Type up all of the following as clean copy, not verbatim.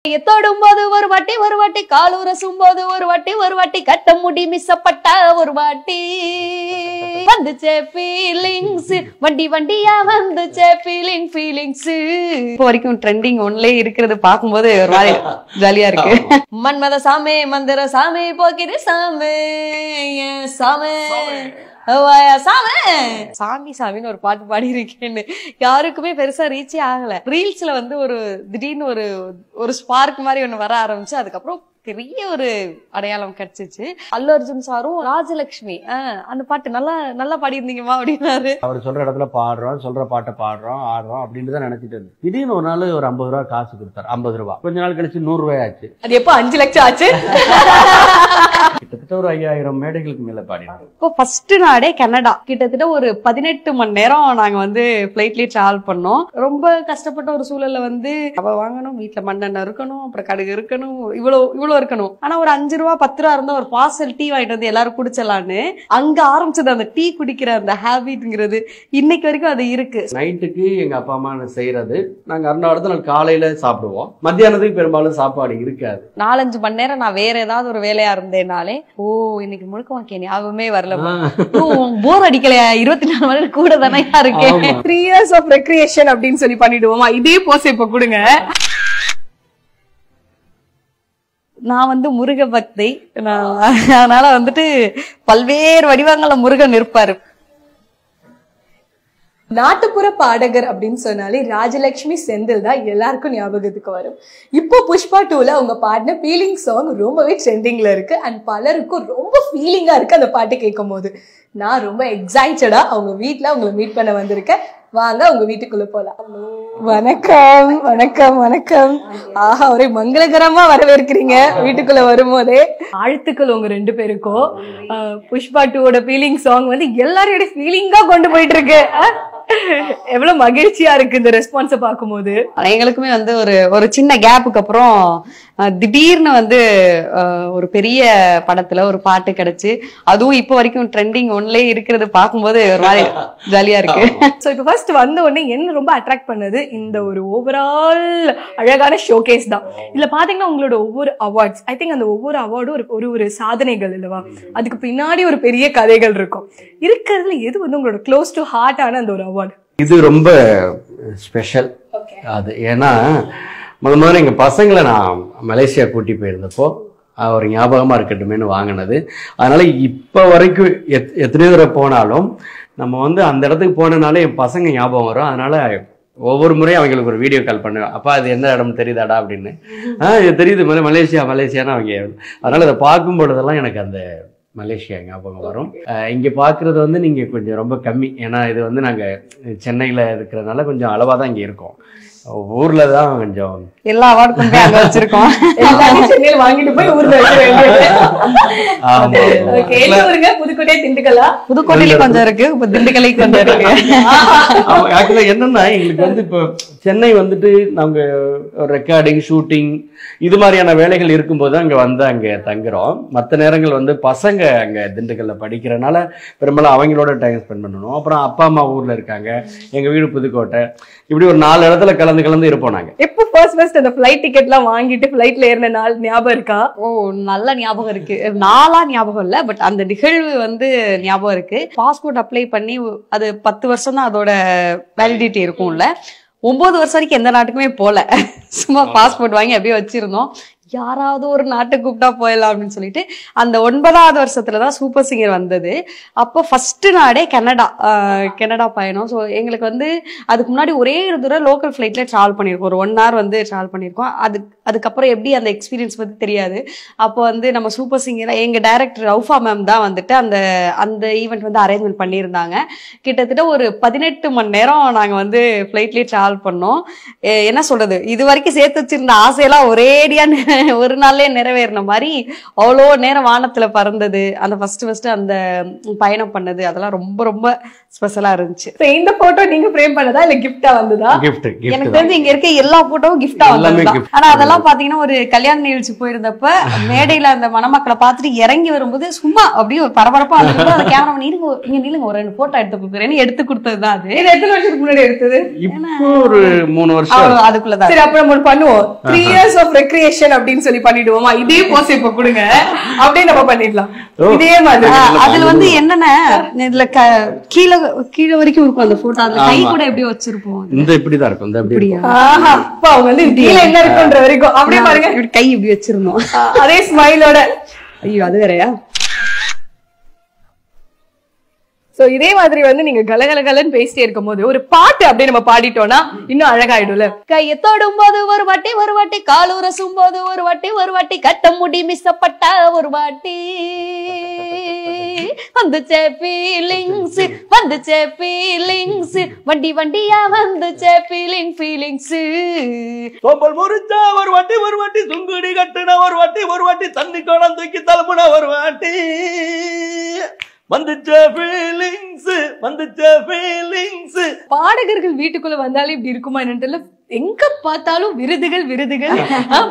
தொடும்போது ஒரு வாட்டி காலுரசும் போது ஒரு வாட்டி கட்ட முடி மிஸ்ஸப்பட்ட ஒரு வாட்டி வந்துச்சே ஃபீலிங்ஸ் வண்டியா வந்துச்சே ஃபீலிங்ஸ் இப்போ வரைக்கும் ட்ரெண்டிங் ஒன்லே இருக்கிறது பாக்கும்போது ஒரு மாதிரி ஜாலியா இருக்கு. மன்மத சாமே மந்திர சாமி போக்கிது சாமே சாமே சாமி சாமின்னு ஒரு பாட்டு பாடி இருக்கேன்னு யாருக்குமே பெருசா ரீச்சே ஆகல. ரீல்ஸ்ல வந்து ஒரு திடீர்னு ஒரு ஸ்பார்க் மாதிரி ஒண்ணு வர ஆரம்பிச்சு அதுக்கப்புறம் பெரிய ஒரு அடையாளம் கிடைச்சிச்சு. அல்லு அர்ஜுன் சாரும் ராஜலட்சுமி அந்த பாட்டு நல்லா பாடியிருந்தீங்கம்மா அப்படின்னாரு. அவர் சொல்ற இடத்துல பாடுறோம், சொல்ற பாட்டை பாடுறோம், ஆடுறோம் அப்படின்னு தான் நினைச்சிட்டு இருந்தேன். திடீர்னு ஒரு நாள் ஒரு 50 ரூபா காசு கொடுத்தாரு. 50 ரூபா கொஞ்ச நாள் கழிச்சு 100 ரூபாய் ஆச்சு. அது எப்போ 5 லட்சம் ஆச்சு. கிட்டத்தட்ட ஒரு 5000 மேடைகளுக்கு மேல பாடினாங்க. இப்போ ஃபர்ஸ்ட் நாடே கனடா. கிட்டத்தட்ட ஒரு 18 மணி நேரம் நாங்க வந்து பிளைட்லயே டிராவல் பண்ணோம். ரொம்ப கஷ்டப்பட்ட ஒரு சூழல்ல வந்து அவ வாங்கணும், வீட்டுல மண்ணெண்ணெய் இருக்கணும், அப்புறம் கடுகு இருக்கணும், இவ்வளவு இருக்கணும். ஆனா ஒரு 5 ரூபா 10 ரூபா இருந்தா ஒரு பார்சல் டீ வாங்கிட்டு வந்து எல்லாரும் குடிச்சலான்னு அங்க ஆரம்பிச்சது அந்த டீ குடிக்கிற அந்த ஹேபிட்ங்கிறது இன்னைக்கு வரைக்கும் அது இருக்கு. நைட்டுக்கு எங்க அப்பா அம்மா செய்யறது நாங்க அன்றாடத்துல காலையில சாப்பிடுவோம். மத்தியானத்துக்கு பெரும்பாலும் சாப்பாடு இருக்காது. 4-5 மணி நேரம் நான் வேற ஏதாவது ஒரு வேலையா இருந்தேனாலே இன்னைக்கு முழுக்க வாக்கிய ஞாபகமே வரல. போர் அடிக்கலையா? 24 மணி நேரம் கூட தானே இருக்கேன். 3 years of recreation அப்படின்னு சொல்லி பண்ணிடுவோமா? இதே போஸ் இப்ப கொடுங்க. நான் வந்து முருக பக்தை, அதனால வந்துட்டு பல்வேறு வடிவங்கள்ல முருகன் இருப்பாரு. நாட்டுப்புற பாடகர் அப்படின்னு சொன்னாலே ராஜலட்சுமி செந்தில் தான் எல்லாருக்கும் ஞாபகத்துக்கு வரும். இப்போ புஷ்பா 2ல அவங்க பாடின ஃபீலிங் சாங் ரொம்பவே ட்ரெண்டிங்ல இருக்கு அண்ட் பலருக்கும் ரொம்ப ஃபீலிங்கா இருக்கு அந்த பாட்டு கேட்கும் போது. நான் ரொம்ப எக்ஸைட்டடா அவங்க வீட்டுல அவங்களை மீட் பண்ண வந்திருக்கேன். வாங்க உங்க வீட்டுக்குள்ள போலாம். வணக்கம் வணக்கம் வணக்கம். ஆஹா, ஒரே மங்களகரமா வரவேற்கிறீங்க வீட்டுக்குள்ள வரும்போதே. வாழ்த்துக்கள் உங்க 2 பேருக்கும். புஷ்பா 2ஓட ஃபீலிங் சாங் வந்து எல்லாரோட ஃபீலிங்கா கொண்டு போயிட்டு இருக்கு. எவ்வளவு மகிழ்ச்சியா இருக்கு இந்த ரெஸ்பான்ஸ பாக்கும்போது. எங்களுக்குமே வந்து ஒரு சின்ன கேப்புக்கு அப்புறம் திடீர்னு வந்து ஒரு பெரிய படத்துல ஒரு பாட்டு கிடைச்சு அதுவும் இப்போ வரைக்கும் ட்ரெண்டிங் ஒன்லே இருக்கிறது பாக்கும்போது ஒரு மாதிரி ஜாலியா இருக்கு. சோ இப்போ ஃபர்ஸ்ட் வந்த உடனே என்ன ரொம்ப அட்ராக்ட் பண்ணது இந்த ஒரு ஓவரால் அழகான ஷோகேஸ் தான். இதுல பாத்தீங்கன்னா உங்களோட ஒவ்வொரு அவார்ட்ஸ், ஐ திங்க் அந்த ஒவ்வொரு அவார்டும் ஒரு சாதனைகள் இல்லவா? அதுக்கு பின்னாடி ஒரு பெரிய கதைகள் இருக்கும். இருக்கிறதுல எது வந்து உங்களோட க்ளோஸ் டு ஹார்ட் ஆன அந்த ஒரு அவார்டு? இது ரொம்ப ஸ்பெஷல். அது ஏன்னா முதல்ல எங்க பசங்களை நான் மலேசியா கூட்டி போயிருந்தப்போ ஒரு ஞாபகமா இருக்கட்டுமேனு வாங்கினது. அதனால இப்ப வரைக்கும் எத்தனை தடவை போனாலும் நம்ம வந்து அந்த இடத்துக்கு போனனாலே என் பசங்க ஞாபகம் வரும். அதனால ஒவ்வொரு முறையும் அவங்களுக்கு ஒரு வீடியோ கால் பண்ணுவேன். அப்பா அது எந்த இடம் தெரியுதாடா அப்படின்னு. இது தெரியுது மலேசியான்னு அவங்க. அதனால அதை பார்க்கும் பொழுதெல்லாம் எனக்கு அந்த மலேசியா ஞாபகம் வரும். இங்க பாக்குறது வந்து நீங்க கொஞ்சம் ரொம்ப கம்மி. ஏன்னா இது வந்து நாங்க சென்னையில இருக்கிறதுனால கொஞ்சம் அளவா தான் இங்க இருக்கோம். ஊர்ல தான் கொஞ்சம் எல்லா அவார்டும் அங்க வச்சிருக்கோம். சென்னையில வாங்கிட்டு போய் ஊர்ல புதுக்கோட்டை திண்டுக்கலா? புதுக்கோட்டையில கொஞ்சம் இருக்கு, இப்ப திண்டுக்கலை கொஞ்சம் இருக்கு. ஆக்சுவலா என்னன்னா எங்களுக்கு வந்து இப்போ சென்னை வந்துட்டு நாங்க ரெக்கார்டிங் ஷூட்டிங் இது மாதிரியான வேலைகள் இருக்கும்போது அங்க வந்து அங்க தங்குறோம். மற்ற நேரங்கள் வந்து பசங்க அங்க திண்டுக்கல்ல படிக்கிறனால பெரும்பாலும் அவங்களோட டைம் ஸ்பெண்ட் பண்ணணும். அப்புறம் அப்பா அம்மா ஊர்ல இருக்காங்க, எங்க வீடு புதுக்கோட்டை. இப்படி ஒரு 4 இடத்துல கலந்து இருப்போம் நாங்க. எப்போ ஃபர்ஸ்ட் அந்த ஃளைட் டிக்கெட் எல்லாம் வாங்கிட்டு ஃளைட்ல ஏறின நாள் ஞாபகம் இருக்கா? நல்ல ஞாபகம் இருக்கு. நாளா ஞாபகம் இல்ல, பட் அந்த நிகழ்வு வந்து ஞாபகம் இருக்கு. பாஸ்போர்ட் அப்ளை பண்ணி அது 10 வருஷம் தான் அதோட வேலிடிட்டி இருக்கும்ல. 9 வருஷம் வரைக்கும் எந்த நாட்டுக்குமே போல, சும்மா பாஸ்போர்ட் வாங்கி அப்படியே வச்சிருந்தோம். யாராவது ஒரு நாட்டுக்கு கூப்பிட்டா போயிடலாம் அப்படின்னு சொல்லிட்டு அந்த 9வது வருஷத்துலதான் சூப்பர் சிங்கர் வந்தது. அப்போ ஃபர்ஸ்ட் நாடே கனடா பயணம். ஸோ எங்களுக்கு வந்து அதுக்கு முன்னாடி ஒரே ஒரு தூரம் லோக்கல் ஃபிளைட்ல டிராவல் பண்ணியிருக்கோம். ஒரு 1 hour வந்து டிராவல் பண்ணியிருக்கோம். அதுக்கப்புறம் எப்படி அந்த எக்ஸ்பீரியன்ஸ் பத்தி தெரியாது. அப்போ வந்து நம்ம சூப்பர் சிங்கர் எங்க டைரக்டர் ரவுஃபா மேம் தான் வந்துட்டு அந்த ஈவெண்ட் வந்து அரேஞ்ச்மெண்ட் பண்ணியிருந்தாங்க. கிட்டத்தட்ட ஒரு 18 மணி நேரம் நாங்க வந்து ஃபிளைட்லயே டிராவல் பண்ணோம். என்ன சொல்றது, இது வரைக்கும் சேர்த்து வச்சிருந்த ஆசையெல்லாம் ஒரேடியா ஒரு நாள்லயே நிறைவேறின மாதிரி அவ்வளோ நேரம் வானத்துல பறந்தது, அந்த ஃபர்ஸ்ட் அந்த பயணம் பண்ணது, அதெல்லாம் ரொம்ப ரொம்ப ஸ்பெஷலா இருந்துச்சு. இந்த போட்டோ நீங்க ஃப்ரேம் பண்ணதா இல்ல கிஃப்டா வந்ததா? கிஃப்ட். எனக்கு தெரிஞ்சு இங்க இருக்க எல்லா போட்டோவும் கிஃப்டா வந்தது. ஆனா அதெல்லாம் பாத்தீங்கன்னா ஒரு கல்யாண நிகழ்ச்சி போயிருந்தப்ப மேடையில அந்த மணமக்களை பார்த்துட்டு இறங்கி வரும்போது சும்மா அப்படியே ஒரு பரபரப்பா அந்த கேமரா இங்க நிலுங்க ஒரு 2 போட்டோ எடுத்து கொடுக்குறேன்னு எடுத்து கொடுத்ததுதான். அது இது எத்தனை வருஷத்துக்கு முன்னாடி எடுத்தது? இப்போ ஒரு 3 வருஷம் அதுக்குள்ளதான். சரி, அப்ப நம்ம பண்ணுவோம் 3 years of recreation அப்படின்னு சொல்லி பண்ணிடுவோமா? இதே போஸ் இப்ப கொடுங்க அப்படியே நம்ம பண்ணிடலாம். இதே மாதிரி அதுல வந்து என்னன்னா இதுல கீழே வரைக்கும் இருக்கும் அந்த போட்டோ, அந்த கை கூட எப்படி வச்சிருப்போம், இந்த இப்படிதான் இருக்கும். இந்த அப்படி இருக்கும். அவங்க வந்து கீழே என்ன இருக்குன்ற வரைக்கும் அப்படியே பாருங்க, கை இப்படி வச்சிருந்தோம் அதே ஸ்மைலோட. ஐயோ அது வேறயா? சோ இதே மாதிரி வந்து நீங்க கலகலகலன்னு பேசிட்டே இருக்கும் போது ஒரு பாட்டு அப்படியே நம்ம பாடிட்டோம்னா இன்னும் அழகாயிடும்ல. கையை தொடும் போது ஒரு வாட்டி காலுரசும் போது ஒரு வாட்டி கட்ட முடி மிஸ்ஸப்பட்ட ஒரு வாட்டி வந்துச்சே ஃபீலிங்ஸ் வண்டியா வந்துச்சே ஃபீலிங்ஸ். சோம்பல் முறிச்சா ஒரு வாட்டி சுங்குடி கட்டுனா ஒரு வாட்டி தண்ணி கோலம் தூக்கி தலமுனா ஒரு வாட்டி வந்துச்சே ஃபீலிங்ஸ். பாடகர்கள் வீட்டுக்குள்ள வந்தாலே இப்படி இருக்குமா என்னன்னு எங்க பார்த்தாலும் விருதுகள்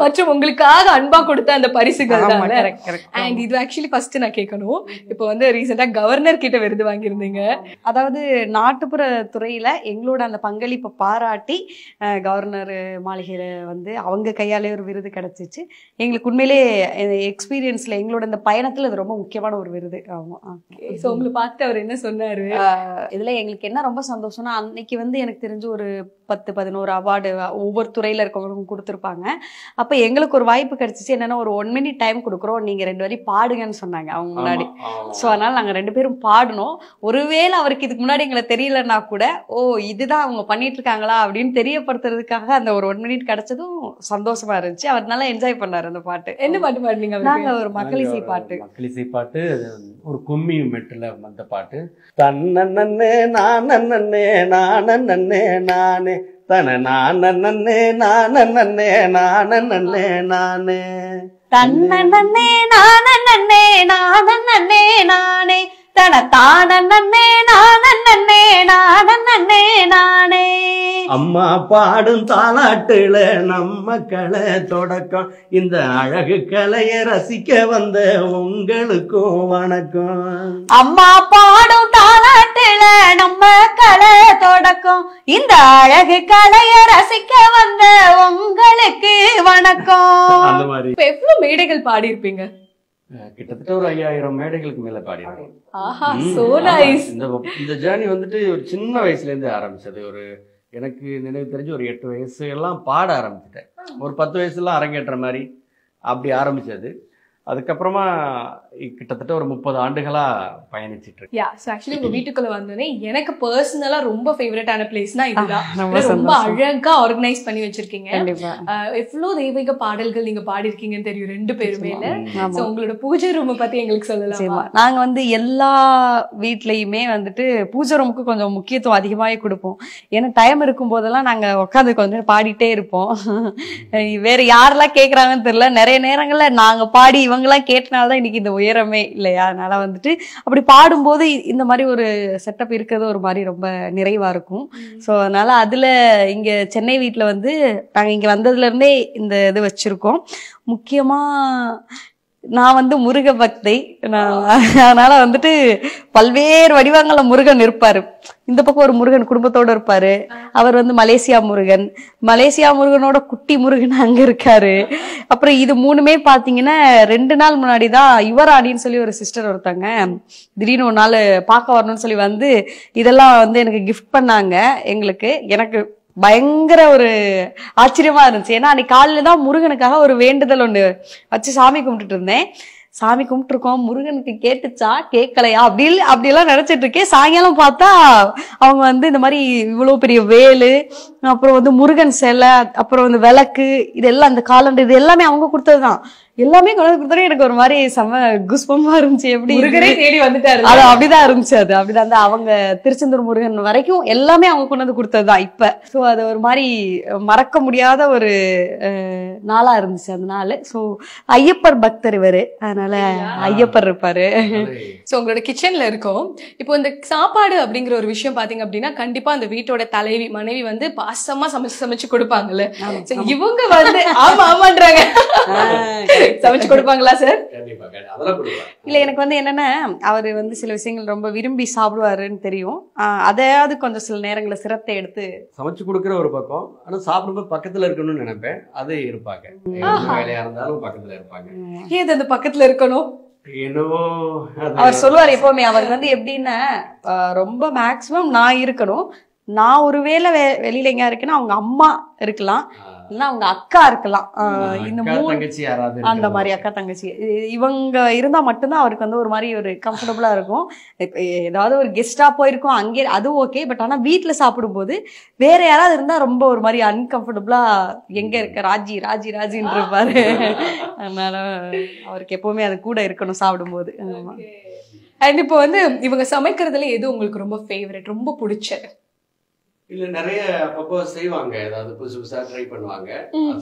மற்றும் உங்களுக்காக அன்பா கொடுத்த அந்த பரிசுகள் தான். அண்ட் இது ஆக்சுவலி ஃபர்ஸ்ட் நான் கேட்கணும், இப்போ வந்து ரீசெண்டா கவர்னர் கிட்ட விருது வாங்கியிருந்தீங்க. அதாவது நாட்டுப்புற துறையில எங்களோட அந்த பங்களிப்பை பாராட்டி கவர்னர் மாளிகையில வந்து அவங்க கையாலே ஒரு விருது கிடைச்சிச்சு. எங்களுக்கு உண்மையிலே எக்ஸ்பீரியன்ஸ்ல எங்களோட இந்த பயணத்துல அது ரொம்ப முக்கியமான ஒரு விருது. ஆமா. சோ உங்களை பார்த்து அவர் என்ன சொன்னாரு? இதுல எங்களுக்கு என்ன ரொம்ப சந்தோஷம்னா அன்னைக்கு வந்து எனக்கு தெரிஞ்சு ஒரு 10-11 அவார்டு ஒவ்வொரு துறையில இருக்கவங்களுக்கும் கொடுத்துருப்பாங்க. அப்ப எங்களுக்கு ஒரு வாய்ப்பு கிடைச்சிச்சு. என்னன்னா ஒரு 1 minute டைம் கொடுக்குறோம், நீங்க 2 வரி பாடுங்கன்னு சொன்னாங்க அவங்க முன்னாடி. சோ அதனால நாங்க 2 பேரும் பாடணும். ஒருவேளை அவருக்கு இதுக்கு முன்னாடி எங்களை தெரியலன்னா கூட இதுதான் அவங்க பண்ணிட்டு இருக்காங்களா அப்படின்னு தெரியப்படுத்துறதுக்காக அந்த ஒரு 1 minute கிடைச்சதும் சந்தோஷமா இருந்துச்சு. அவர் நல்லா என்ஜாய் பண்ணாரு அந்த பாட்டு. என்ன பாட்டு பாடுனீங்க? நாங்க ஒரு மக்களிசை பாட்டு, ஒரு கும்மி மெட்டுல வந்த பாட்டு. தன்னே நானே நானே தன நானே நானே தன நானே. அம்மா பாடும் தாலாட்டுல நம்ம கலை தொடக்கம். இந்த அழகு கலையை ரசிக்க வந்த உங்களுக்கும் வணக்கம். அம்மா பாடும் தாலாட்டுல நம்ம கலை தொடக்கம். இந்த அழகு கலையை ரசிக்க வந்த உங்களுக்கு வணக்கம். அந்த மாதிரி எவ்வளவு மேடைகள் பாடி இருப்பீங்க? கிட்டத்தட்ட ஒரு 5000 மேடைகளுக்கு மேல பாடினோம். இந்த ஜேர்னி வந்துட்டு ஒரு சின்ன வயசுல இருந்து ஆரம்பிச்சது. எனக்கு நினைவு தெரிஞ்சு ஒரு 8 வயசு எல்லாம் பாட ஆரம்பிச்சிட்டேன். ஒரு 10 வயசுலாம் அரங்கேற்ற மாதிரி அப்படி ஆரம்பிச்சது. அதுக்கப்புறமா கிட்டத்தட்ட ஒரு 30 ஆண்டுகளா பயணிச்சிட்டு இருக்கு. ஆக்சுவலி உங்க வீட்டுக்குள்ள வந்தோடனே எனக்கு பர்சனலா ரொம்ப ஃபேவரட்டான பிளேஸ்னா இதுதான். ரொம்ப அழகா ஆர்கனைஸ் பண்ணி வச்சிருக்கீங்க. எவ்வளவு தெய்வீக பாடல்கள் நீங்க பாடிருக்கீங்கன்னு தெரியும் 2 பேருமே. உங்களோட பூஜை ரூம் பத்தி எங்களுக்கு சொல்லலாம். நாங்க வந்து எல்லா வீட்லயுமே வந்துட்டு பூஜை ரூமுக்கு கொஞ்சம் முக்கியத்துவம் அதிகமாவே கொடுப்போம். ஏன்னா டைம் இருக்கும் போதெல்லாம் நாங்க உட்காந்து கொஞ்சம் பாடிட்டே இருப்போம். வேற யாரெல்லாம் கேக்குறாங்கன்னு தெரியல, நிறைய நேரங்கள்ல நாங்க பாடி இவங்கெல்லாம் கேட்டனால்தான் இன்னைக்கு இந்த உயரமே இல்லையா. அதனால வந்துட்டு அப்படி பாடும்போது இந்த மாதிரி ஒரு செட்டப் இருக்கிறது ஒரு மாதிரி ரொம்ப நிறைவா இருக்கும். ஸோ அதனால அதுல இங்க சென்னை வீட்டுல வந்து நாங்க இங்க வந்ததுல இருந்தே இந்த இது வச்சிருக்கோம். முக்கியமா நான் வந்து முருக பக்தை. அதனால வந்துட்டு பல்வேறு வடிவங்கள்ல முருகன் இருப்பாரு. இந்த பக்கம் ஒரு முருகன் குடும்பத்தோட இருப்பாரு. அவர் வந்து மலேசியா முருகனோட குட்டி முருகன் அங்க இருக்காரு. அப்புறம் இது 3மே பாத்தீங்கன்னா 2 நாள் முன்னாடிதான் யுவராணின்னு சொல்லி ஒரு சிஸ்டர் ஒருத்தாங்க திடீர்னு ஒரு நாள் பார்க்க வரணும்னு சொல்லி வந்து இதெல்லாம் வந்து எனக்கு கிஃப்ட் பண்ணாங்க. எனக்கு பயங்கர ஒரு ஆச்சரியமா இருந்துச்சு. ஏன்னா அன்னைக்கு காலையில தான் முருகனுக்காக ஒரு வேண்டுதல் ஒண்ணு வச்சு சாமி கும்பிட்டுட்டு இருந்தேன். சாமி கும்பிட்டுருக்கோம், முருகனுக்கு கேட்டுச்சா கேட்கலையா அப்படியெல்லாம் நினைச்சிட்டு இருக்கேன். சாயங்காலம் பார்த்தா அவங்க வந்து இந்த மாதிரி இவ்வளவு பெரிய வேலு அப்புறம் வந்து முருகன் சிலை, அப்புறம் வந்து விளக்கு, இதெல்லாம் அந்த காலண்டர், இது எல்லாமே அவங்க கொடுத்ததுதான். எல்லாமே கொண்டு வந்து கொடுத்தாரு. எனக்கு ஒரு மாதிரி செம்ம குஸ்பமா இருந்துச்சு. எப்படி முருகரே தேடி வந்துட்டாரு. அது அப்படிதான் இருந்துச்சு. அது அப்படிதான் அந்த அவங்க திருச்செந்தூர் முருகன் வரைக்கும் எல்லாமே அவங்க கொண்டு வந்து கொடுத்ததுதான் இப்ப. சோ அது ஒரு மாதிரி மறக்க முடியாத ஒரு நாளா இருந்துச்சு அந்த நாள். சோ ஐயப்பர் பக்தர் இவரு, அதனால ஐயப்பர் இருப்பாரு. சோ உங்களோட கிச்சன்ல இருக்கும். இப்போ இந்த சாப்பாடு அப்படிங்கிற ஒரு விஷயம் பாத்தீங்க அப்படின்னா கண்டிப்பா அந்த வீட்டோட தலைவி மனைவி வந்து பாசமா சமைச்சு கொடுப்பாங்கல்ல. இவங்க வந்து ஆமா ஆமான்றாங்க. சமைச்சு கொடுப்பாங்களா சார்? இல்ல எனக்கு வந்து என்னன்னா அவரு வந்து சில விஷயங்கள் ரொம்ப விரும்பி சாப்பிடுவாருன்னு தெரியும். அதையாவது கொஞ்சம் சில நேரங்கள சிரத்தை எடுத்து சமைச்சு கொடுக்குற ஒரு பக்கம், ஆனா சாப்பிடும்போது பக்கத்துல இருக்கணும்னு நினைப்பேன். அது இருப்பாங்க, வேலையா இருந்தாலும் பக்கத்துல இருப்பாங்க. ஏது அந்த பக்கத்துல இருக்கணும் என்னவோ அவர் சொல்லுவாரு எப்பவுமே. அவர் வந்து எப்படின்னா ரொம்ப மேக்சிமம் நான் இருக்கணும். நான் ஒருவேளை வெளியில எங்க இருக்கேன்னா அவங்க அம்மா இருக்கலாம், இல்லைன்னா அவங்க அக்கா இருக்கலாம். இந்த தங்கச்சி யாராவது அந்த மாதிரி அக்கா தங்கச்சி இவங்க இருந்தா மட்டும்தான் அவருக்கு வந்து ஒரு மாதிரி ஒரு கம்ஃபர்டபுளா இருக்கும். ஏதாவது ஒரு கெஸ்டா போயிருக்கோம் அங்கே அது ஓகே. பட் ஆனா வீட்டுல சாப்பிடும்போது வேற யாராவது இருந்தா ரொம்ப ஒரு மாதிரி அன்கம்ஃபர்டபுளா, எங்க இருக்க ராஜி ராஜி ராஜின்னு இருப்பாரு. அதனால அவருக்கு எப்பவுமே அது கூட இருக்கணும் சாப்பிடும்போது. அண்ட் இப்போ வந்து இவங்க சமைக்கிறதுல எது உங்களுக்கு ரொம்ப ஃபேவரட், ரொம்ப பிடிச்ச? இல்ல நிறைய அப்பப்போ செய்வாங்க, ஏதாவது புதுசு புதுசா ட்ரை பண்ணுவாங்க.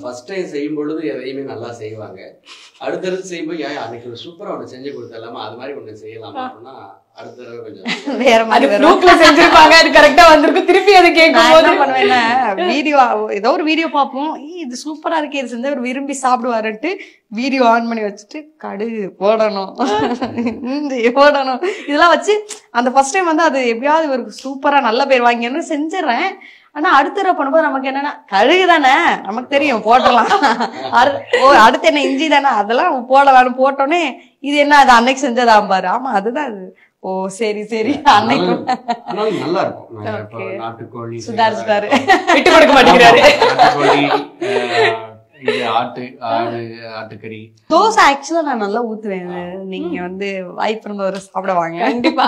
ஃபர்ஸ்ட் டைம் செய்யும் பொழுது எதையுமே நல்லா செய்வாங்க. அடுத்தடுத்து செய்யும்போது அன்னைக்கு சூப்பரா ஒண்ணு செஞ்சு கொடுத்தலாமா, அது மாதிரி ஒண்ணு செய்யலாம் அப்படின்னா அடுத்த தடவை கொஞ்சம் வேற மாதிரி செஞ்சிருப்பாங்க. அது கரெக்டா வந்திருக்கும். திருப்பி அதை கேட்கும் போது என்ன பண்ணுவேன்னா வீடியோ ஏதோ ஒரு வீடியோ பார்ப்போம், இது சூப்பரா இருக்கு, இது செஞ்சா ஒரு விரும்பி சாப்பிடுவாருன்ட்டு வீடியோ ஆன் பண்ணி வச்சுட்டு கடுகு போடணும், போடணும், இதெல்லாம் வச்சு அந்த ஃபர்ஸ்ட் டைம் வந்து அது எப்படியாவது ஒரு சூப்பரா நல்ல பேர் வாங்கின்னு செஞ்சிடறேன். ஆனா அடுத்த தடவை பண்ணும்போது நமக்கு என்னன்னா கழுகு தானே நமக்கு தெரியும் போட்டலாம், அடுத்து என்ன இஞ்சி தானே அதெல்லாம் போடலாம்னு போட்டோன்னே இது என்ன அது அன்னைக்கு செஞ்சதான் பாரு. ஆமா அதுதான் அது. ஓ சரி சரி அன்னைக்கு நல்லா இருக்கும். நாட்டுக்கோழி சுதாரிச்சுட்டாரு, விட்டு கொடுக்க மாட்டேங்கிறாரு. ஆட்டுக்கறி தோசை ஆக்சுவலா நான் நல்லா ஊத்துவேன். நீங்க வந்து வாய்ப்பு இருந்தவரை சாப்பிடுவாங்க கண்டிப்பா.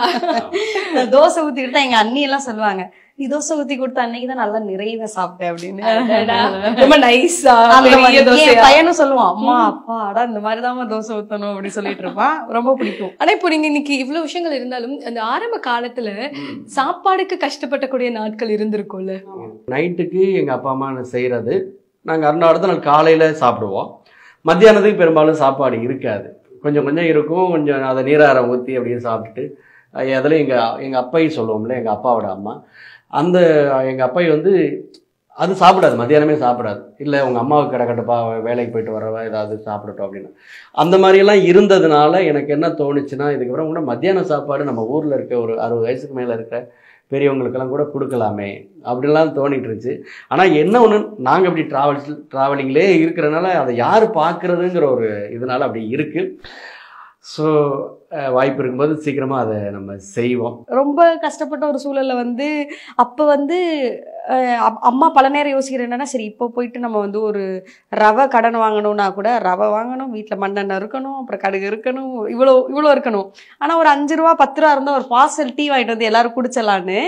தோசை ஊத்திக்கிட்டு தான் எங்க அண்ணி எல்லாம் சொல்லுவாங்க, நீ தோசை ஊத்தி கொடுத்த அன்னைக்குதான் நல்லா நிறைவா சாப்பிட்டேன் அப்படின்னு. ரொம்ப நைஸா பையனும் சொல்லுவான், அம்மா அப்பா அடா இந்த மாதிரிதான் தோசை ஊத்தணும் அப்படின்னு சொல்லிட்டு இருப்பான். ரொம்ப பிடிக்கும். ஆனா இப்போ நீங்க இன்னைக்கு இவ்வளவு விஷயங்கள் இருந்தாலும் அந்த ஆரம்ப காலத்துல சாப்பாடுக்கு கஷ்டப்படக்கூடிய நாட்கள் இருந்திருக்கும்ல. நைட்டுக்கு எங்க அப்பா அம்மா செய்யறது நாங்க அடுத்த நாள் காலையில சாப்பிடுவோம். மத்தியானத்துக்கு பெரும்பாலும் சாப்பாடு இருக்காது, கொஞ்சம் கொஞ்சம் இருக்கும். கொஞ்சம் அதை நீராரம் ஊற்றி அப்படியே சாப்பிட்டுட்டு அதில் எங்க அப்பை சொல்லுவோம்ல, எங்க அப்பாவோட அம்மா, அந்த எங்க அப்பை வந்து அது சாப்பிடாது, மத்தியானமே சாப்பிடாது. இல்லை உங்க அம்மாவுக்கு கிடக்கட்டப்பா, வேலைக்கு போயிட்டு வரவா ஏதாவது சாப்பிடட்டும் அப்படின்னு. அந்த மாதிரியெல்லாம் இருந்ததுனால எனக்கு என்ன தோணுச்சுன்னா, இதுக்கப்புறம் கூட மத்தியான சாப்பாடு நம்ம ஊர்ல இருக்க ஒரு 60 வயசுக்கு மேல இருக்கிற பெரியவங்களுக்கெல்லாம் கூட கொடுக்கலாமே அப்படிலாம் தோணிட்டு இருந்துச்சு. ஆனால் என்ன ஒன்று, நாங்கள் அப்படி ட்ராவலிங்லேயே இருக்கிறனால அதை யார் பார்க்குறதுங்கிற ஒரு இதனால அப்படி இருக்குது. ஸோ வாய்ப்பு இருக்கும்போது சீக்கிரமாக அதை நம்ம செய்வோம். ரொம்ப கஷ்டப்பட்ட ஒரு சூழலில் வந்து அப்போ வந்து அம்மா பல நேரம் யோசிக்கிற என்னன்னா, சரி இப்போ போயிட்டு நம்ம வந்து ஒரு ரவை கடன் வாங்கணும்னா கூட ரவை வாங்கணும், வீட்டில் மண்ணெண்ணெய் இருக்கணும், அப்புறம் கடுகு இருக்கணும், இவ்வளோ இருக்கணும். ஆனால் ஒரு 5 ரூபா 10 ரூபா இருந்தால் ஒரு பார்சல் டீ வாங்கிட்டு வந்து எல்லாரும் குடிச்சலான்னு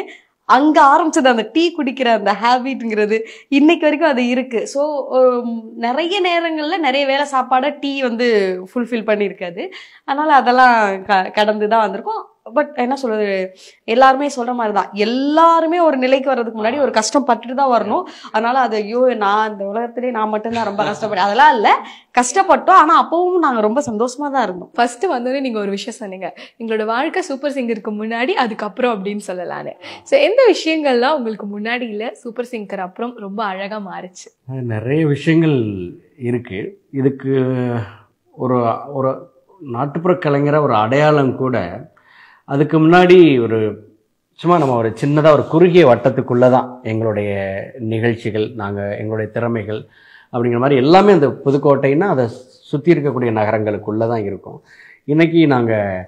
அங்க ஆரம்பிச்சது அந்த டீ குடிக்கிற அந்த ஹேபிட்ங்கிறது இன்னைக்கு வரைக்கும் அது இருக்கு. ஸோ நிறைய நேரங்கள்ல நிறைய வேளை சாப்பாடை டீ வந்து ஃபுல்ஃபில் பண்ணியிருக்காது. அதனால அதெல்லாம் கடந்துதான் வந்திருக்கோம். பட் என்ன சொல்றது, எல்லாருமே சொல்ற மாதிரிதான், எல்லாருமே ஒரு நிலைக்கு வர்றதுக்கு முன்னாடி ஒரு கஷ்டம் பட்டுட்டு தான் வரணும். அதனால அது ஐயோ நான் இந்த உலகத்திலே நான் மட்டும்தான் ரொம்ப கஷ்டப்பட்டேன் அதெல்லாம் இல்ல, கஷ்டப்பட்டோம். ஆனா அப்பவும் நாங்க ரொம்ப சந்தோஷமா தான் இருந்தோம். ஃபர்ஸ்ட் வந்தோடனே நீங்க ஒரு விஷயம் சொன்னீங்க, எங்களோட வாழ்க்கை சூப்பர் சிங்கருக்கு முன்னாடி அதுக்கப்புறம் அப்படின்னு சொல்லலான்னு. ஸோ எந்த விஷயங்கள்லாம் உங்களுக்கு முன்னாடி இல்ல சூப்பர் சிங்கர் அப்புறம் ரொம்ப அழகா மாறுச்சு? நிறைய விஷயங்கள் இருக்கு. இதுக்கு ஒரு ஒரு நாட்டுப்புற கலைஞரை ஒரு அடையாளம் கூட, அதுக்கு முன்னாடி ஒரு சும்மா நம்ம ஒரு சின்னதாக ஒரு குறுகிய வட்டத்துக்குள்ளே தான் எங்களுடைய நிகழ்ச்சிகள், நாங்கள் எங்களுடைய திறமைகள் அப்படிங்கிற மாதிரி எல்லாமே அந்த புதுக்கோட்டைன்னா அதை சுற்றி இருக்கக்கூடிய நகரங்களுக்குள்ளே தான் இருக்கும். இன்றைக்கி நாங்கள்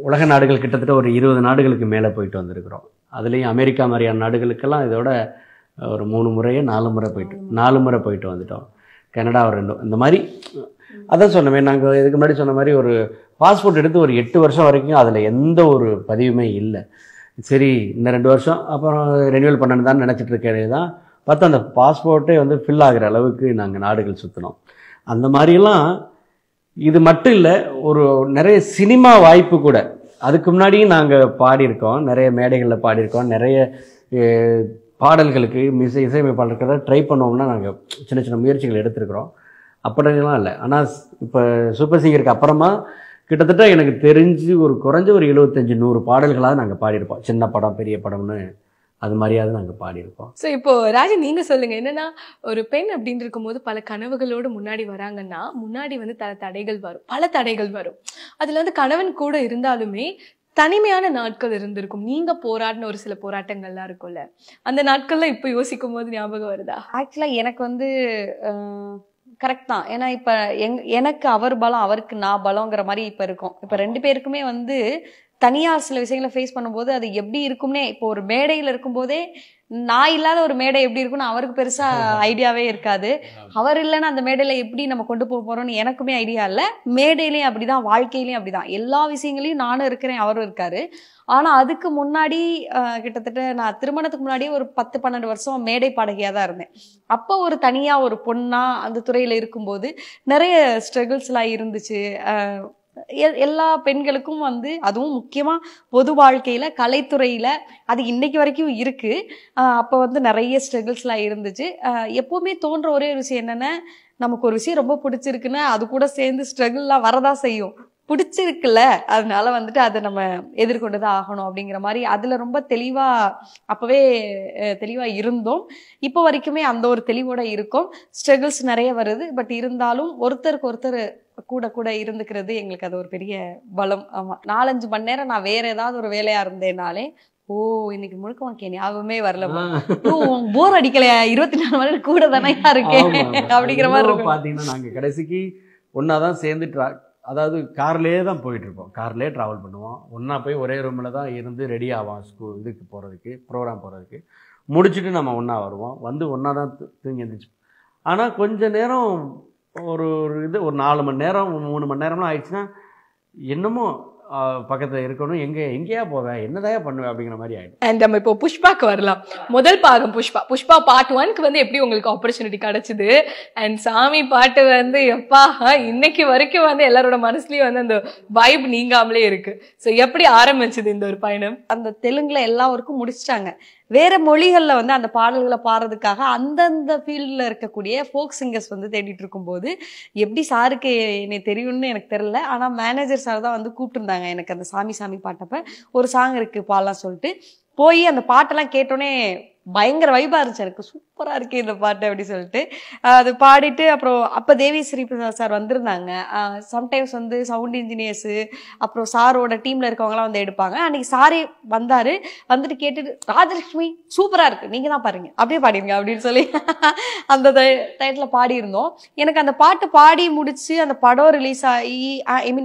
உலக நாடுகள் கிட்டத்தட்ட ஒரு 20 நாடுகளுக்கு மேலே போயிட்டு வந்திருக்கிறோம். அதுலேயும் அமெரிக்கா மாதிரியான நாடுகளுக்கெல்லாம் இதோட ஒரு 3 முறையோ 4 முறை போயிட்டு வந்துட்டோம். கனடா ஒரு 2, இந்த மாதிரி. அதான் சொன்னமே, நாங்கள் இதுக்கு முன்னாடி சொன்ன மாதிரி ஒரு பாஸ்போர்ட் எடுத்து ஒரு 8 வருஷம் வரைக்கும் அதில் எந்த ஒரு பதிவுமே இல்லை. சரி இந்த 2 வருஷம் அப்புறம் ரெனியூவல் பண்ணணும் தான் நினச்சிட்டு இருக்கிறது தான் பார்த்தா அந்த பாஸ்போர்ட்டே வந்து ஃபில் ஆகிற அளவுக்கு நாங்கள் நாடுகள் சுற்றினோம். அந்த மாதிரிலாம் இது மட்டும் இல்லை, ஒரு நிறைய சினிமா வாய்ப்பு கூட அதுக்கு முன்னாடியும் நாங்கள் பாடியிருக்கோம், நிறைய மேடைகளில் பாடியிருக்கோம், நிறைய பாடல்களுக்கு இசையமைப்பாளர்கள் ட்ரை பண்ணோம்னா நாங்கள் சின்ன சின்ன முயற்சிகள் எடுத்திருக்கிறோம். அப்படிலாம் இல்லை. ஆனால் இப்போ சூப்பர் சிங்கருக்கு அப்புறமா கிட்டத்தட்ட எனக்கு தெரிஞ்சு ஒரு குறைஞ்ச ஒரு 75-100 பாடல்களாக நாங்கள் பாடியிருப்போம். சின்ன படம் பெரிய படம்னு அது மாதிரியாவது நாங்கள் பாடியிருப்போம். ஸோ இப்போ ராஜன் நீங்க சொல்லுங்க, என்னன்னா ஒரு பெண் அப்படின்னு இருக்கும்போது பல கனவுகளோடு முன்னாடி வராங்கன்னா முன்னாடி வந்து தடைகள் வரும், பல தடைகள் வரும். அதுல வந்து கணவன் கூட இருந்தாலுமே தனிமையான நாட்கள் இருந்திருக்கும். நீங்க போராடின ஒரு சில போராட்டங்கள்லாம் இருக்கும்ல, அந்த நாட்கள்லாம் இப்போ யோசிக்கும் போது ஞாபகம் வருதா? ஆக்சுவலா எனக்கு வந்து கரெக்ட் தான். ஏன்னா இப்ப எனக்கு அவர் பலம் அவருக்கு நான் பலங்கிற மாதிரி இப்ப இருக்கும். இப்ப 2 பேருக்குமே வந்து தனியா சில விஷயங்களை ஃபேஸ் பண்ணும்போது அது எப்படி இருக்கும்னே, இப்போ ஒரு மேடையில இருக்கும்போதே நான் இல்லாத ஒரு மேடை எப்படி இருக்கும்னு அவருக்கு பெருசா ஐடியாவே இருக்காது. அவர் இல்லைன்னா அந்த மேடையில எப்படி நம்ம கொண்டு போக போறோம்னு எனக்குமே ஐடியா இல்லை. மேடையிலயும் அப்படிதான், வாழ்க்கையிலயும் அப்படிதான். எல்லா விஷயங்களையும் நானும் இருக்கிறேன், அவரும் இருக்காரு. ஆனா அதுக்கு முன்னாடி கிட்டத்தட்ட நான் திருமணத்துக்கு முன்னாடியே ஒரு 10-12 வருஷம் மேடை பாடகியா தான் இருந்தேன். அப்போ ஒரு தனியா ஒரு பொண்ணா அந்த துறையில இருக்கும்போது நிறைய ஸ்ட்ரகிள்ஸ் எல்லாம் இருந்துச்சு. எல்லா பெண்களுக்கும் வந்து அதுவும் முக்கியமா பொது வாழ்க்கையில கலைத்துறையில அது இன்னைக்கு வரைக்கும் இருக்கு. அப்போ வந்து நிறைய ஸ்ட்ரகிள்ஸ் எல்லாம் இருந்துச்சு. எப்பவுமே தோன்ற ஒரே ஒரு விஷயம் என்னன்னா, நமக்கு ஒரு விஷயம் ரொம்ப பிடிச்சிருக்குன்னா அது கூட சேர்ந்து ஸ்ட்ரகிள்லாம் வரதா செய்யும். பிடிச்சிருக்குல்ல, அதனால வந்துட்டு அதை நம்ம எதிர்கொண்டுதான் ஆகணும் அப்படிங்கிற மாதிரி அதுல ரொம்ப தெளிவா அப்பவே தெளிவா இருந்தோம். இப்போ வரைக்குமே அந்த ஒரு தெளிவோட இருக்கும். ஸ்ட்ரகிள்ஸ் நிறைய வருது, பட் இருந்தாலும் ஒருத்தருக்கு ஒருத்தர் கூட கூட இருந்துக்கிறது எங்களுக்கு அது ஒரு பெரிய பலம். ஆமா, 4-5 மணி நேரம் நான் வேற ஏதாவது ஒரு வேலையா இருந்தேனாலே இன்னைக்கு முழுக்க உனக்கு ஞாபகமே வரல, போர் அடிக்கலையா, 24 மணி நேரம் கூட தானே இருக்கேன் அப்படிங்கிற மாதிரி இருக்கும். பாத்தீங்கன்னா நாங்க கடைசிக்கு ஒன்னாதான் சேர்ந்து அதாவது கார்லேயே தான் போயிட்டு இருப்போம், கார்லேயே ட்ராவல் பண்ணுவோம், ஒன்றா போய் ஒரே ரூமில் தான் இருந்து ரெடி ஆவோம் இதுக்கு போகிறதுக்கு, ப்ரோக்ராம் போகிறதுக்கு. முடிச்சுட்டு நம்ம ஒன்றா வருவோம், வந்து ஒன்றா தான் தூங்கி எழுந்திரிச்சு. ஆனால் கொஞ்ச நேரம் ஒரு 4 மணி நேரம் 3 மணி நேரம்லாம் ஆயிடுச்சுன்னா என்னமோ பக்கத்தில் இருக்கணும், எங்கேயா போவேன், என்னதான் பண்ணுவேன் அப்படிங்கிற மாதிரி ஆயிடும். அண்ட் நம்ம இப்போ புஷ்பாக்கு வரலாம். முதல் பாகம் புஷ்பா பார்ட் 1க்கு வந்து எப்படி உங்களுக்கு ஆப்பர்ச்சுனிட்டி கிடைச்சது? அண்ட் சாமி பாட்டு வந்து எப்பா இன்னைக்கு வரைக்கும் வந்து எல்லாரோட மனசுலயும் வந்து அந்த வைப் நீங்காமலே இருக்கு. ஸோ எப்படி ஆரம்பிச்சது இந்த ஒரு பயணம்? அந்த தெலுங்குல எல்லா ஒர்க்கும் முடிச்சிட்டாங்க. வேற மொழிகள்ல வந்து அந்த பாடல்களை பாடுறதுக்காக அந்தந்த ஃபீல்ட்ல இருக்கக்கூடிய ஃபோக் சிங்கர்ஸ் வந்து தேடிட்டு இருக்கும்போது எப்படி சாருக்கு என்னை தெரியும்னு எனக்கு தெரியல. ஆனா மேனேஜர் சார் தான் வந்து கூப்பிட்டுருந்தாங்க எனக்கு அந்த சாமி பாட்டப்ப ஒரு சாங் இருக்கு பாடலாம் சொல்லிட்டு போய் அந்த பாட்டெல்லாம் கேட்டோன்னே பயங்கர வைபா இருந்துச்சு, எனக்கு சூப்பரா இருக்கு இந்த பாட்டு அப்படி சொல்லிட்டு அது பாடிட்டு அப்புறம் அப்ப தேவி ஸ்ரீ பிரசாத் சார் வந்திருந்தாங்க. சம்டைம்ஸ் வந்து சவுண்ட் இன்ஜினியர்ஸ் அப்புறம் சாரோட டீம்ல இருக்கவங்கலாம் வந்து எடுப்பாங்க. அன்னைக்கு சாரே வந்தாரு, வந்துட்டு கேட்டுட்டு ராஜலட்சுமி சூப்பரா இருக்கு, நீங்க தான் பாருங்க அப்படியே பாடிருங்க அப்படின்னு சொல்லி அந்த டைட்டில் பாடியிருந்தோம். எனக்கு அந்த பாட்டு பாடி முடிச்சு அந்த படம் ரிலீஸ் ஆகி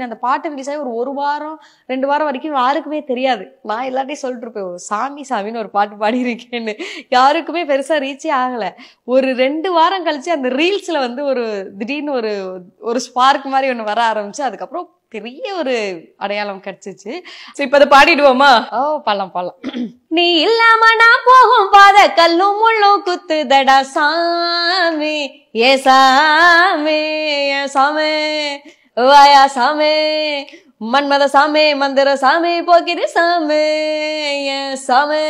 அந்த பாட்டு ரிலீஸ் ஆகி ஒரு வாரம் 2 வாரம் வரைக்கும் யாருக்குமே தெரியாது. நான் எல்லாத்தையும் சொல்லிட்டு இருப்பேன் சாமின்னு ஒரு பாட்டு பாடியிருக்கேன்னு. யாருக்குமே பெருசா ரீச்சே ஆகல. ஒரு 2 வாரம் கழிச்சு அந்த ரீல்ஸ்ல வந்து ஒரு திடீர்னு ஒரு ஸ்பார்க் மாதிரி ஒண்ணு வர ஆரம்பிச்சு, அதுக்கப்புறம் பெரிய ஒரு அடையாளம் கிடைச்சிச்சு. இப்ப அதை பாடிடுவோமா? பாடலாம். நீ இல்லாம நான் போகும் பாத கல்லும் முள்ளும் குத்துதடா சாமி, ஏ சாமி ஏ சாமி வாயா சாமி, மன்மத சாமி மந்திர சாமி போக்கிரி சாமி, ஏ சாமி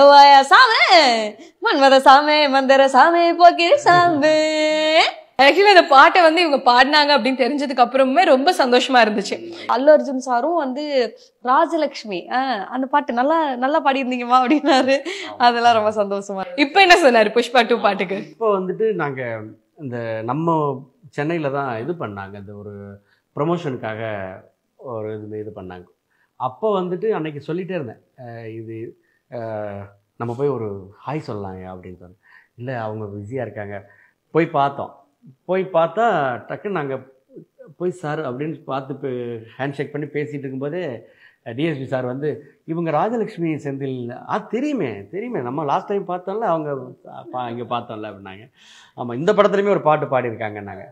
வாயா சாமி, மன்மத சாமி மந்திர சாமி போக்கிரி சாமி. ஆக்சுவலி அந்த பாட்டை வந்து இவங்க பாடினாங்க அப்படின்னு தெரிஞ்சதுக்கு அப்புறமே ரொம்ப சந்தோஷமா இருந்துச்சு. அல்லு அர்ஜுன் சாரும் வந்து ராஜலட்சுமி அந்த பாட்டு நல்லா பாடியிருந்தீங்கம்மா அப்படின்னாரு. அதெல்லாம் ரொம்ப சந்தோஷமா. இப்ப என்ன சொன்னாரு புஷ்பா 2 பாட்டுக்கு? இப்போ வந்துட்டு நாங்க இந்த நம்ம சென்னையில தான் இது பண்ணாங்க, இந்த ஒரு ப்ரொமோஷனுக்காக ஒரு இது பண்ணாங்க. அப்போ வந்துட்டு அன்னைக்கு சொல்லிட்டே இருந்தேன், இது நம்ம போய் ஒரு ஹாய் சொல்லலாங்க அப்படின்னு சொன்னேன். இல்லை அவங்க பிஸியாக இருக்காங்க. போய் பார்த்தா டக்குன்னு நாங்கள் போய் சார் அப்படின்னு பார்த்து ஹேண்ட் ஷேக் பண்ணி பேசிகிட்டு இருக்கும்போதே டிஎஸ்பி சார் வந்து இவங்க ராஜலட்சுமி செந்தில் தெரியுமே நம்ம லாஸ்ட் டைம் பார்த்தோம்ல அவங்க இங்கே பார்த்தோம்ல அப்படின்னாங்க. ஆமாம், இந்த படத்துலையுமே ஒரு பாட்டு பாடியிருக்காங்கன்னாங்க.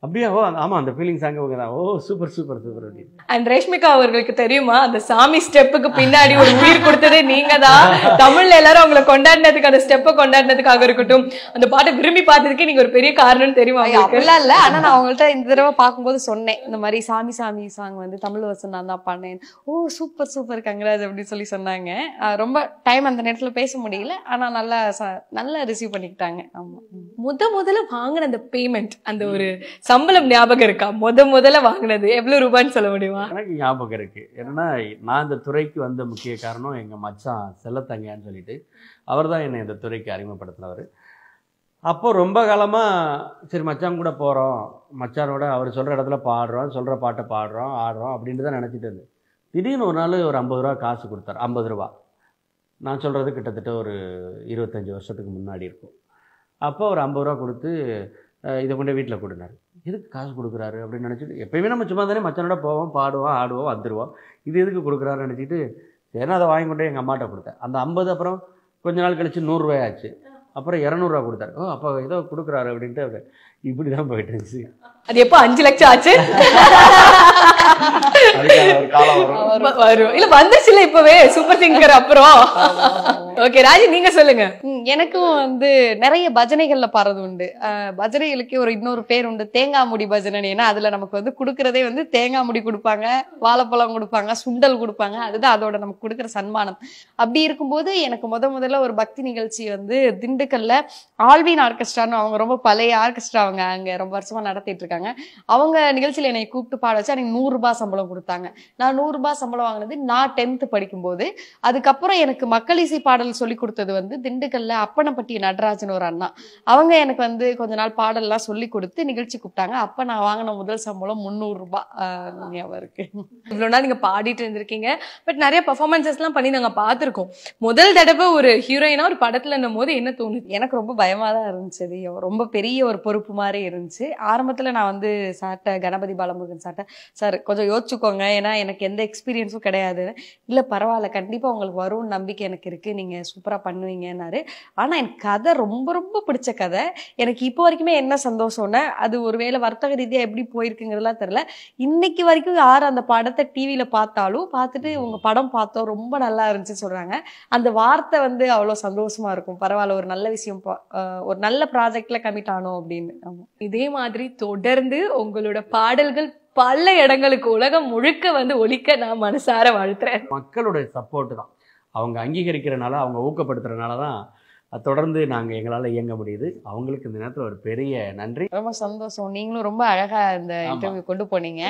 அப்படியே ஓ ஆமா அந்த ஃபீலிங் சாங் அவங்க தான். ஓ சூப்பர் சூப்பர் சூப்பர் அப்படின்னு. அண்ட் ரேஷ்மிகா அவர்களுக்கு தெரியுமா அந்த சாமி ஸ்டெப்புக்கு பின்னாடி ஒரு உயிர் கொடுத்ததே நீங்க தான். தமிழ்ல எல்லாரும் அவங்களை கொண்டாடினதுக்கு, அந்த ஸ்டெப்பை கொண்டாடினதுக்காக இருக்கட்டும், அந்த பாட்டை விரும்பி பார்த்ததுக்கே நீங்க ஒரு பெரிய காரணம்னு தெரியுமா? அப்படிலாம் இல்ல. ஆனா நான் அவங்கள்ட்ட இந்த தடவை பார்க்கும்போது சொன்னேன், இந்த மாதிரி சாமி சாமி சாங் வந்து தமிழ் வருஷம் நான் தான் பண்ணேன். ஓ சூப்பர் சூப்பர் கங்கராஜ் அப்படின்னு சொல்லி சொன்னாங்க. ரொம்ப டைம் அந்த நேரத்துல பேச முடியல, ஆனா நல்லா ரிசீவ் பண்ணிக்கிட்டாங்க. ஆமா. முதல்ல வாங்கின அந்த பேமெண்ட், அந்த ஒரு சம்பளம் ஞாபகம் இருக்கா? முதல்ல வாங்கினது எவ்வளவு ரூபான்னு சொல்ல முடியுமா? எனக்கு ஞாபகம் இருக்கு. என்னன்னா நான் இந்த துறைக்கு வந்த முக்கிய காரணம் எங்க மச்சான் செல்லத்தங்கையான்னு சொல்லிட்டு அவர் தான் என்னை இந்த துறைக்கு அறிமுகப்படுத்தினவர். அப்போ ரொம்ப காலமாக சரி மச்சான் கூட போகிறோம், மச்சானோட அவர் சொல்கிற இடத்துல பாடுறோம், சொல்கிற பாட்டை பாடுறோம் ஆடுறோம் அப்படின்னு தான் நினச்சிட்டு இருந்தேன். திடீர்னு ஒரு நாள் ஒரு 50 ரூபா காசு கொடுத்தார். 50 ரூபா நான் சொல்கிறது கிட்டத்தட்ட ஒரு 25 வருஷத்துக்கு முன்னாடி இருக்கும். அப்போ ஒரு 50 ரூபா கொடுத்து இதை கொண்டு வீட்டில் கொடுனாரு. எதுக்கு காசு கொடுக்குறாரு அப்படின்னு நினச்சிட்டு, எப்போயுமே நம்ம சும்மா தானே மச்சானோட போவோம், பாடுவோம், ஆடுவோம், வந்துடுவோம், இது எதுக்கு கொடுக்குறாருன்னு நினச்சிட்டு ஏன்னா அதை வாங்கி கொண்டே எங்கள் அம்மாட்ட கொடுத்தேன். அந்த 50 அப்புறம் கொஞ்ச நாள் கழிச்சு 100 ரூபாயாச்சு. அப்புறம் 200 ரூபா கொடுத்தாரு. ஓ அப்போ ஏதோ கொடுக்குறாரு அப்படின்ட்டு அப்படி இப்படி தான் போயிட்டு இருந்துச்சு. அது எப்போ 5 லட்சம் ஆச்சு? வரும் இல்ல வந்துச்சுல இப்பவே சூப்பர் சிங்கர் அப்புறம். ஓகே ராஜி நீங்க சொல்லுங்க. எனக்கும் வந்து நிறைய பஜனைகள்ல பாடுறது உண்டு. பஜனைகளுக்கு ஒரு இன்னொரு பேர் உண்டு, தேங்காய் முடி பஜனை. ஏன்னா அதுல நமக்கு வந்து கொடுக்கறதே வந்து தேங்காய் முடி கொடுப்பாங்க, வாழைப்பழம் கொடுப்பாங்க, சுண்டல் கொடுப்பாங்க. அதுதான் அதோட நமக்கு கொடுக்குற சன்மானம். அப்படி இருக்கும்போது எனக்கு முதல்ல ஒரு பக்தி நிகழ்ச்சி வந்து திண்டுக்கல்ல ஆல்வின் ஆர்கெஸ்ட்ரான்னு, அவங்க ரொம்ப பழைய ஆர்கெஸ்ட்ரா, அவங்க அங்க ரொம்ப வருஷமா நடத்திட்டு இருக்காங்க. அவங்க நிகழ்ச்சியில என்னை கூப்பிட்டு பாட வச்சு எனக்கு 100 ரூபாய் சம்பளம் கொடுத்தாங்க. நான் 100 ரூபாய் சம்பளம் வாங்கினது நான் 10th படிக்கும்போது. அதுக்கப்புறம் எனக்கு மக்கள் இசை பாடல் சொல்லி கொடுத்தது வந்து திண்டுக்கல்ல அப்பனப்பட்டி நடராஜன் ஒரு அண்ணா. அவங்க எனக்கு வந்து கொஞ்ச நாள் பாடல்லாம் சொல்லி கொடுத்து நிகழ்ச்சி கூப்பிட்டாங்க. அப்ப நான் வாங்கின முதல் சம்பளம் 300 ரூபாய் ஞாபகம் இருக்கு. இவ்வளவு நாள் நீங்க பாடிட்டு இருந்திருக்கீங்க, பட் நிறைய பெர்ஃபார்மன்சஸ் எல்லாம் பண்ணி நாங்க பார்த்திருக்கோம். முதல் தடவை ஒரு ஹீரோயினா ஒரு படத்துல போது என்ன தோணுது? எனக்கு ரொம்ப பயமா தான் இருந்துச்சு. ரொம்ப பெரிய ஒரு பொறுப்பு மாதிரி இருந்துச்சு. ஆரம்பத்துல நான் வந்து சார்ட்ட, கணபதி பாலமுருகன் சார்ட்ட, சார் கொஞ்சம் யோசிச்சுக்கோங்க, ஏன்னா எனக்கு எந்த எக்ஸ்பீரியன்ஸும் கிடையாது. இல்ல பரவாயில்ல, கண்டிப்பா உங்களுக்கு வரும் நம்பிக்கை எனக்கு இருக்கு, நீங்க சூப்பரா பண்ணுவீங்கன்னாரு. ஆனா எனக்கு கதை ரொம்ப ரொம்ப பிடிச்ச கதை. எனக்கு இப்போ வரைக்குமே என்ன சந்தோஷம்னா, அது ஒருவேளை வர்த்தக ரீதியா எப்படி போயிருக்குங்கிறதுலாம் தெரியல, இன்னைக்கு வரைக்கும் யார் அந்த படத்தை டிவியில பார்த்தாலும் பார்த்துட்டு உங்க படம் பார்த்தோம் ரொம்ப நல்லா இருந்துச்சுன்னு சொல்றாங்க. அந்த வார்த்தை வந்து அவ்வளவு சந்தோஷமா இருக்கும். பரவாயில்ல, ஒரு நல்ல விஷயம், ஒரு நல்ல ப்ராஜெக்ட்ல கமிட் ஆனோம் அப்படின்னு. இதே மாதிரி தொடர்ந்து உங்களோட பாடல்கள் பல இடங்களுக்கு உலகம் முழுக்க வந்து ஒலிக்க நான் மனசார வாழ்த்துறேன். மக்களுடைய சப்போர்ட் தான், அவங்க அங்கீகரிக்கிறனால, அவங்க ஊக்கப்படுத்துறதுனால தான் தொடர்ந்து நாங்கள் எங்களால் இயங்க முடியுது. அவங்களுக்கு இந்த நேரத்தில் ஒரு பெரிய நன்றி. ரொம்ப சந்தோஷம். நீங்களும் ரொம்ப அழகா இந்த இன்டர்வியூ கொண்டு போனீங்க.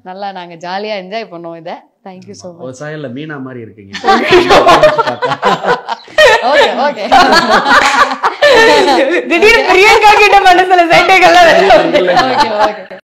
நல்லா நாங்க ஜாலியா என்ஜாய் பண்ணோம் இதை. Thank you so much. விவசாயில மீனா மாதிரி இருக்கீங்க. Okay okay. திடீர்னு பிரியங்கா கிட்ட மனசுல சைட்டைகள்லாம். Okay okay.